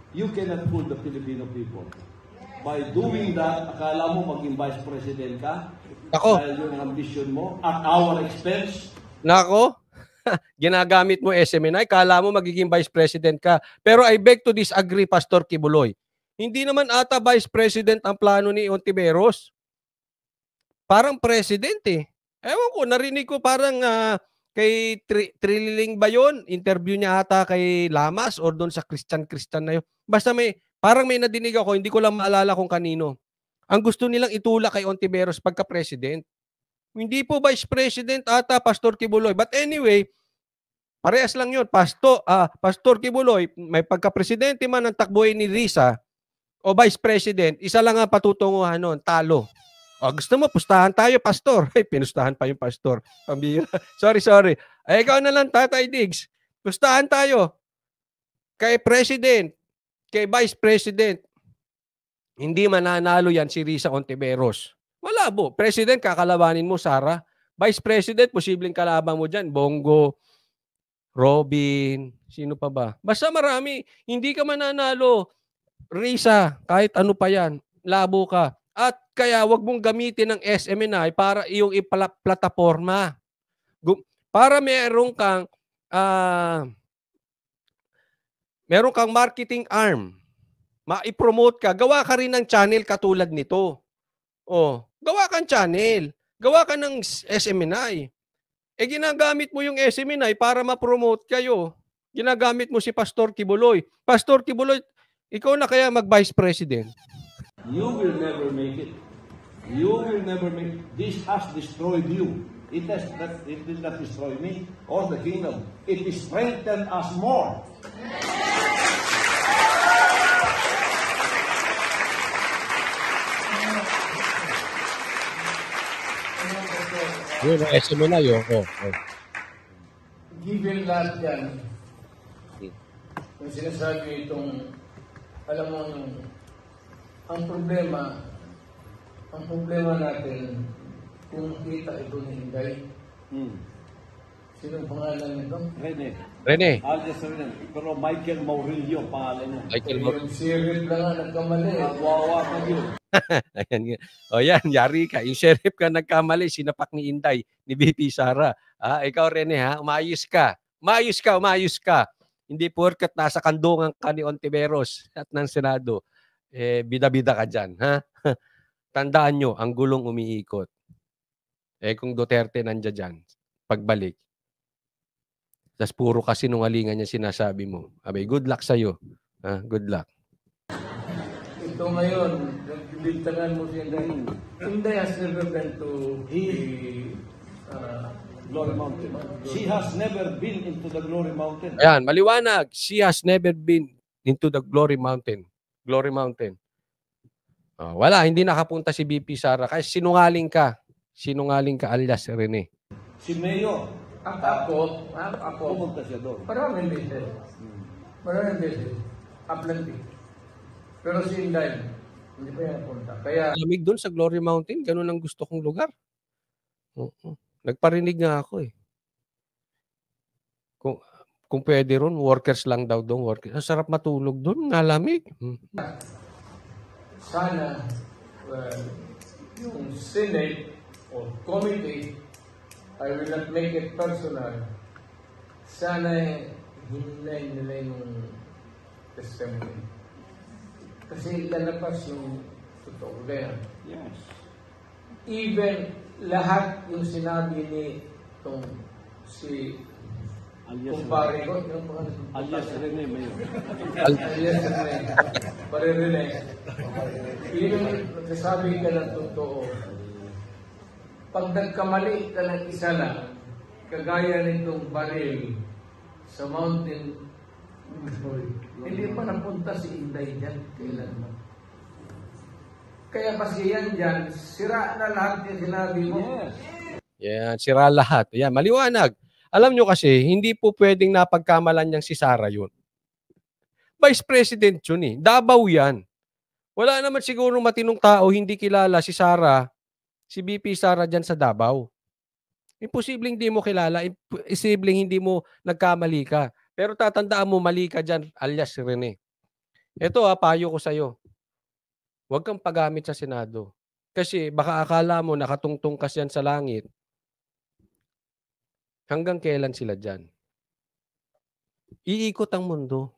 You cannot fool the Filipino people. By doing that, akala mo maging vice president ka? Ako. Dahil yun ang ambition mo at our expense? Nako, ginagamit mo SMNI, kala mo magiging vice president ka. Pero I beg to disagree, Pastor Kibuloy. Hindi naman ata vice president ang plano ni Ontiveros. Parang president eh. Ewan ko, narinig ko parang kay Trililing ba yun? Interview niya ata kay Lamas or doon sa Christian na yun. Basta parang may nadinig ako, hindi ko lang maalala kung kanino. Ang gusto nilang itulak kay Ontiveros pagka-president. Hindi po vice president ata, Pastor Kibuloy. But anyway, parehas lang yun. Pastor Kibuloy, may pagka-presidente man ang takbuhin ni Risa o vice president, isa lang ang patutunguhan nun, talo. O, gusto mo, pustahan tayo, Pastor. Ay, pinustahan pa yung Pastor. Pambira. Sorry. Ay, ikaw na lang, Tatay Diggs. Pustahan tayo. Kay President, kay Vice President, hindi mananalo yan si Risa Ontiveros. Wala po. President, kakalabanin mo, Sara. Vice President, posibleng kalaban mo dyan. Bongo, Robin, sino pa ba? Basta marami. Hindi ka mananalo. Risa, kahit ano pa yan. Labo ka. At kaya wag mong gamitin ng SMNI para iyong plataforma. Para meron kang marketing arm. Ma-promote ka. Gawa ka rin ng channel katulad nito. Oh, gawa kang channel. Gawa ka ng SMNI. Ginagamit mo yung SMNI para ma-promote kayo. Ginagamit mo si Pastor Kibuloy. Pastor Kibuloy, ikaw na kaya mag-vice president? You will never make it. You will never make it. This has destroyed you. It did not destroy me or the kingdom. It strengthened us more. Yun, SMNI yun. Given lahat yan, yung sinasabi itong, alam mo, ang problema natin, kung kita ito ni Inday, sinong pangalan nito? Rene. Alias Rene. Pero Michael Maurilio, pangalan niya. Yung sheriff lang nga nagkamali. Wawa ka yun. Ayan. O yan, yari ka. Yung sheriff ka nagkamali, sinapak ni Inday, ni BP Sara. Ikaw Rene ha, umayos ka. Umayos ka. Hindi porket nasa kandungan ka ni Ontiveros at ng Senado. Bida-bida ka dyan. Ha? Tandaan nyo, ang gulong umiikot. Kung Duterte nandiyan dyan, pagbalik. Tapos puro kasinungalingan niya sinasabi mo. Abay, good luck sa'yo. Good luck. Ito ngayon, nagbibintangan mo si Inday. Inday has never been to Glory Mountain. She has never been into the Glory Mountain. Ayan, maliwanag. She has never been into the Glory Mountain. Glory Mountain. Wala, hindi nakapunta si BP Sara. Kasi sinungaling ka. Sinungaling ka alias Rene. Si Mayor. Ako, Pumunta siya doon. maraming beses. Aplenty. Pero si Inday, hindi pa yan napunta. Kaya, Lamig doon sa Glory Mountain. Ganun ang gusto kong lugar. Nagparinig nga ako eh. Kung pwede ron, workers lang daw doon. Ang sarap matulog doon. Nalamig. sana, yung Senate o committee, I will not make it personal, sana hinay nila yung testimony. Kasi lalabas yung totoo yan. Yes. Even lahat yung sinabi ni itong si kumpare ko, yung pangalan ng Alias Rene Mayor. alias Rene. Pare Rene. Yun yung nagsasabi ka ng totoo. Pag nagkamali ka ng isa lang, kagaya nitong baril sa mountain, hindi pa napunta si Inday dyan. Kailanman. Kaya kasi yan dyan, sira na lahat yung sinabi mo. Yes. Yan, sira lahat. Yan, maliwanag. Alam nyo kasi, hindi po pwedeng napagkamalan niyang si Sara yun. Vice President yun eh. Davao yan. Wala naman siguro matinong tao hindi kilala si Sara, si BP Sara dyan sa Davao. Imposibleng hindi mo kilala. Imposibleng hindi mo nagkamali ka. Pero tatandaan mo, mali ka dyan, alias Rene. Ito payo ko sa'yo. Huwag kang pagamit sa Senado. Kasi baka akala mo nakatungtong ka yan sa langit. Hanggang kailan sila dyan? Iikot ang mundo.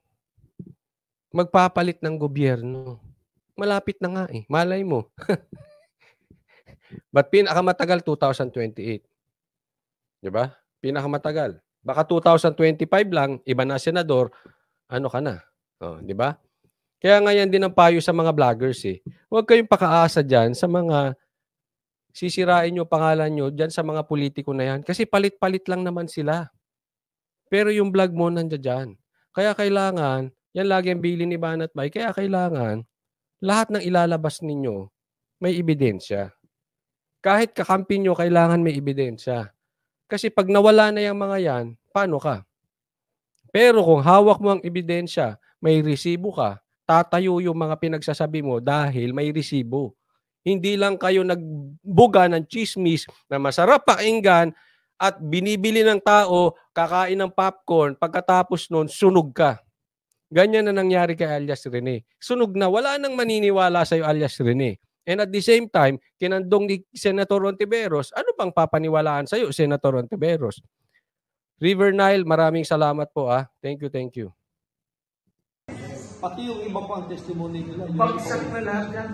Magpapalit ng gobyerno. Malapit na nga eh. Malay mo. But pinakamatagal 2028. 'Di ba? Pinakamatagal. Baka 2025 lang, iba na senador, ano ka na? Oh, 'di ba? Kaya nga yan din ang payo sa mga vloggers eh. Huwag kayong pakaasa diyan sa mga sisirain niyo pangalan niyo diyan sa mga politiko na yan kasi palit-palit lang naman sila. Pero yung vlog mo nandiyan diyan. Kaya kailangan, yan lagi ang bilin ni Banat Bay, kaya kailangan lahat ng ilalabas ninyo may ebidensya. Kahit kakampi nyo, kailangan may ebidensya. Kasi pag nawala na yung mga yan, paano ka? Pero kung hawak mo ang ebidensya, may resibo ka, tatayo yung mga pinagsasabi mo dahil may resibo. Hindi lang kayo nagbuga ng chismis na masarap pakinggan at binibili ng tao, kakain ng popcorn, pagkatapos nun, sunog ka. Ganyan na nangyari kay alias Rene. Sunog na, wala nang maniniwala sa'yo alias Rene. And at the same time, kinandong ni Senator Ontiveros, ano bang papaniwalaan sa'yo, Senator Ontiveros? River Nile, maraming salamat po. Thank you, thank you. Pati yung iba pang testimony nila. Bagsak na lahat yan.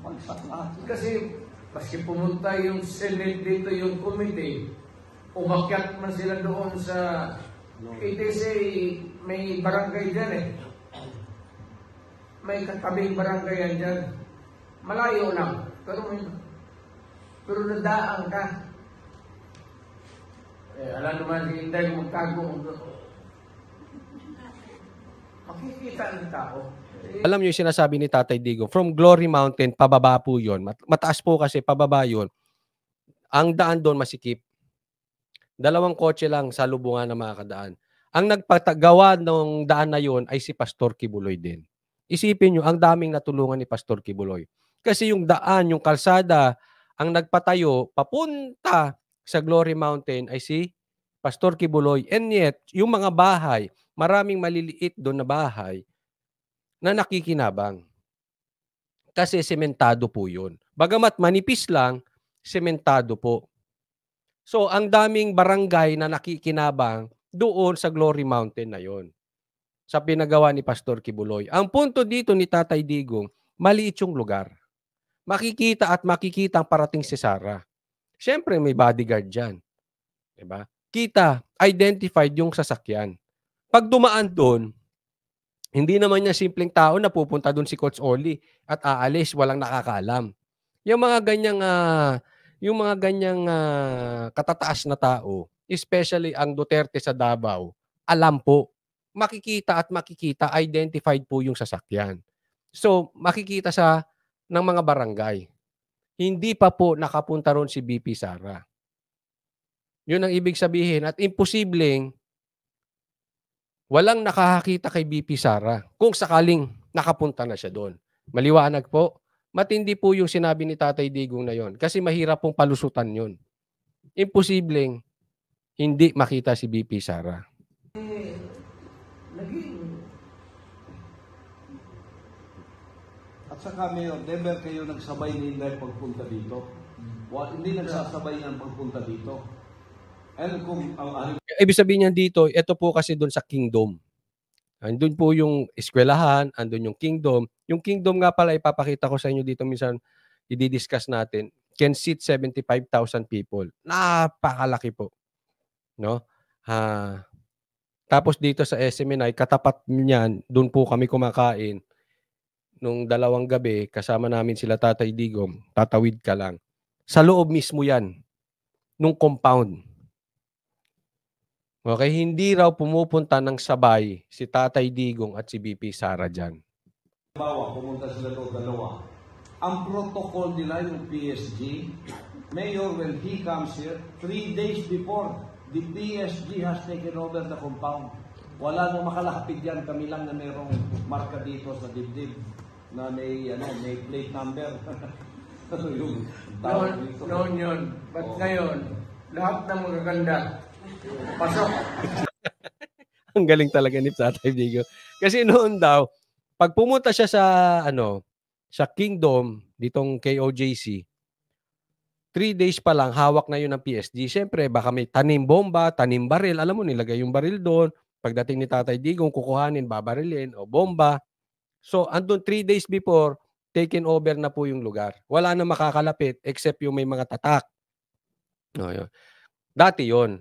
Bagsak lahat. Kasi maski pumunta yung Senate dito, yung committee, umakyat man sila doon sa ETC, may barangay dyan eh. May katabing barangay yan dyan. Malayo lang. Pero nadaan ka. Alam naman, hindi mo magtago. Makikita ng tao. Alam niyo yung sinasabi ni Tatay Digong, from Glory Mountain, pababa po yun. Mataas po kasi, pababa yun. Ang daan doon masikip. 2 kotse lang sa lubungan na makakadaan. Ang nagpatagawa ng daan na yun ay si Pastor Kibuloy din. Isipin nyo, ang daming natulungan ni Pastor Kibuloy. Kasi yung daan, yung kalsada, ang nagpatayo, papunta sa Glory Mountain ay si Pastor Kibuloy. And yet, yung mga bahay, maraming maliliit doon na bahay na nakikinabang. Kasi sementado po yun. Bagamat manipis lang, sementado po. So, ang daming barangay na nakikinabang doon sa Glory Mountain na yon sa pinagawa ni Pastor Kibuloy. Ang punto dito ni Tatay Digong, maliit yung lugar. Makikita at makikita ang parating si Sarah. Siyempre, may bodyguard dyan. Diba? Kita, identified yung sasakyan. Pag dumaan doon, hindi naman niya simpleng tao na pupunta doon si Coach Oli at aalis, walang nakakaalam. Yung mga ganyang katataas na tao, especially ang Duterte sa Davao, alam po, makikita at makikita, identified po yung sasakyan. So, makikita sa ng mga barangay. Hindi pa po nakapunta ron si BP Sara. Yun ang ibig sabihin at imposibleng walang nakakakita kay BP Sara kung sakaling nakapunta na siya doon. Maliwanag po. Matindi po yung sinabi ni Tatay Digong na yon kasi mahirap pong palusutan yun. Imposibleng hindi makita si BP Sara. At saka Mayor, never kayo nagsabay ni Inday pagpunta dito. Hindi nagsasabay ng pagpunta dito. And kung Ibig sabihin niya dito, ito po kasi doon sa Kingdom. Andun po yung eskwelahan, andun yung Kingdom. Yung Kingdom nga pala, ipapakita ko sa inyo dito minsan, i-discuss natin, can seat 75,000 people. Napakalaki po. No? Tapos dito sa SMNI, katapat niyan, doon po kami kumakain. Nung 2 gabi, kasama namin sila Tatay Digong, tatawid ka lang. Sa loob mismo yan, nung compound. Okay, hindi raw pumupunta ng sabay si Tatay Digong at si BP Sara dyan. Pumunta sila doon 2. Ang protocol nila yung PSG, Mayor, when he comes here, 3 days before, the PSG has taken over the compound. Wala nang makalapit yan, kami lang na mayroong marka dito sa dibdib na may plate number. Yung noon yun. But ngayon, lahat ng magaganda, pasok. Ang galing talaga ni Tatay Digong. Kasi noon daw, pag pumunta siya sa sa Kingdom, ditong KOJC, 3 days pa lang hawak na 'yun ng PSG. Siyempre baka may tanim bomba, tanim baril, alam mo nilagay yung baril doon. Pagdating ni Tatay Digong kukuhanin, babarilin o bomba. So andun 3 days before, taken over na po yung lugar. Wala na makakalapit except yung may mga tatak. Oh, yun. Dati 'yon.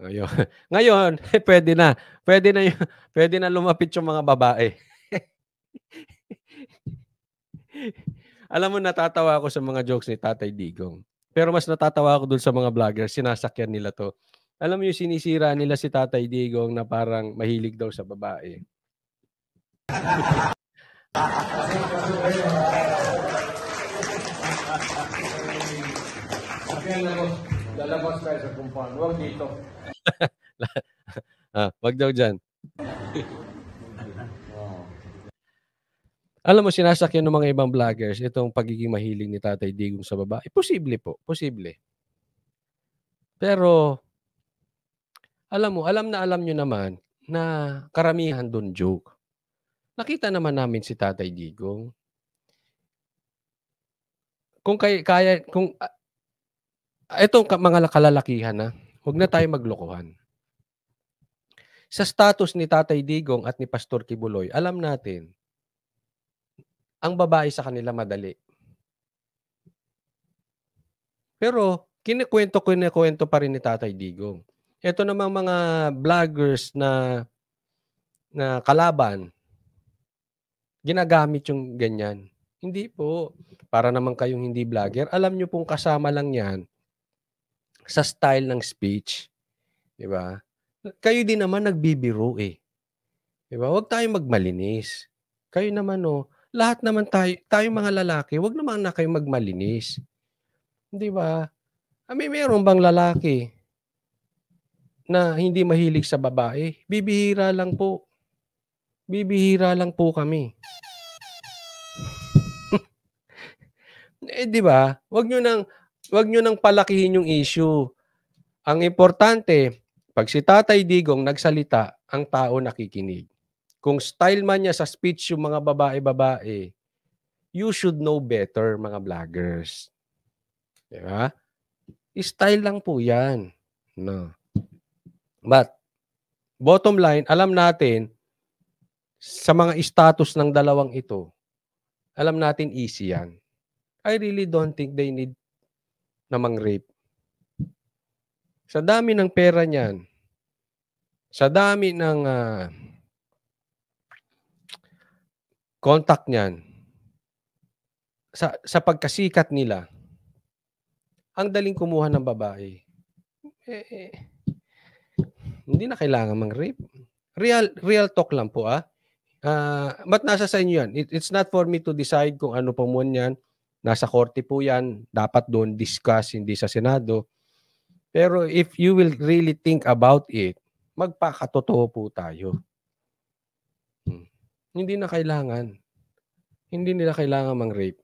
Oh, yun. Ngayon, pwede na. Pwede na lumapit yung mga babae. Alam mo, natatawa ako sa mga jokes ni Tatay Digong. Pero mas natatawa ako dun sa mga vlogger, sinasakyan nila to. Alam mo yung sinisira nila si Tatay Digong na parang mahilig daw sa babae. Lalabas tayo sa compound. Huwag dito. Wag daw dyan. Alam mo, sinasakyan ng mga ibang vloggers itong pagiging mahilig ni Tatay Digong sa babae. Posible po. Posible. Pero, alam nyo naman na karamihan doon joke. Nakita naman namin si Tatay Digong. Kung itong mga kalalakihan na, huwag na tayo maglokohan. Sa status ni Tatay Digong at ni Pastor Kibuloy, alam natin, ang babae sa kanila madali. Pero, kinikwento pa rin ni Tatay Digong. Ito namang mga vloggers na kalaban, ginagamit yung ganyan. Hindi po. Para naman kayong hindi vlogger, alam nyo pong kasama lang yan sa style ng speech. Diba? Kayo din naman nagbibiro eh. Diba? Huwag tayong magmalinis. Kayo naman lahat naman tayo mga lalaki, huwag naman na kayong magmalinis. Diba? Meron bang lalaki na hindi mahilig sa babae? Bibihira lang po. Bibihira lang po kami. Di ba? Huwag nyo nang palakihin yung issue. Ang importante, pag si Tatay Digong nagsalita, ang tao nakikinig. Kung style man niya sa speech yung mga babae-babae, you should know better, mga vloggers. Di ba? Style lang po yan. No. But, bottom line, alam natin, sa mga status ng dalawang ito, alam natin easy yan. I really don't think they need namang rape. Sa dami ng pera niyan, sa dami ng contact niyan, sa pagkasikat nila, ang daling kumuha ng babae. Hindi na kailangan mang-rape. Real talk lang po but nasa sa inyo yan. It's not for me to decide kung ano po mo yan. Nasa korte po yan. Dapat doon discuss, hindi sa Senado. Pero if you will really think about it, magpakatotoo po tayo. Hindi na kailangan. Hindi nila kailangan mang-rape.